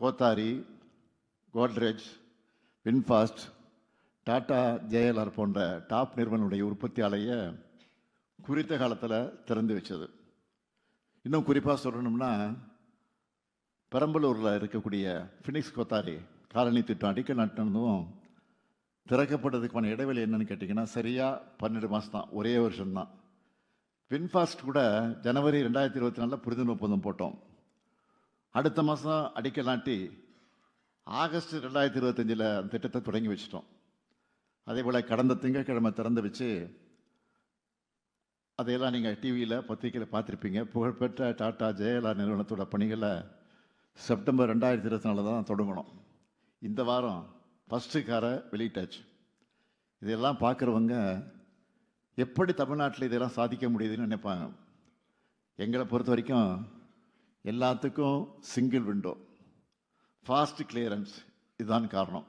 Kothari, Godrej, VinFast, Tata, JLR போன்ற top நிறுவனங்களுடைய உற்பத்தி ஆலையை குறித்த காலத்தில் திறந்து வச்சது. இன்னும் குறிப்பாக சொல்லணும்னா, பெரம்பலூரில் இருக்கக்கூடிய ஃபினிக்ஸ் கோத்தாரி காலனி திட்டம் அடிக்கல் நாட்டினதும் திறக்கப்படுறதுக்கான இடைவெளி என்னன்னு கேட்டிங்கன்னா, சரியாக 12 மாதம் தான், ஒரே வருஷம்தான். வின்ஃபாஸ்ட் கூட ஜனவரி 2024 புரிந்துணர்வு ஒப்பந்தம் போட்டோம். அடுத்த மாதம் அடிக்கல் நாட்டி ஆகஸ்ட் 2025 அந்த திட்டத்தை தொடங்கி வச்சிட்டோம். அதே போல் கடந்த திங்கட்கிழமை திறந்து வச்சு, அதையெல்லாம் நீங்கள் டிவியில் பத்திரிகையில் பார்த்துருப்பீங்க. புகழ்பெற்ற டாடா ஜேஎல்ஆர் நிறுவனத்தோட பணிகளை செப்டம்பர் 2024 தான் தொடங்கணும். இந்த வாரம் ஃபஸ்ட்டு காரை வெளியிட்டாச்சு. இதெல்லாம் பார்க்குறவங்க எப்படி தமிழ்நாட்டில் இதெல்லாம் சாதிக்க முடியுதுன்னு நினைப்பாங்க. எங்களை பொறுத்த வரைக்கும் எல்லாத்துக்கும் சிங்கிள் விண்டோ, ஃபாஸ்ட் கிளியரன்ஸ், இதுதான் காரணம்.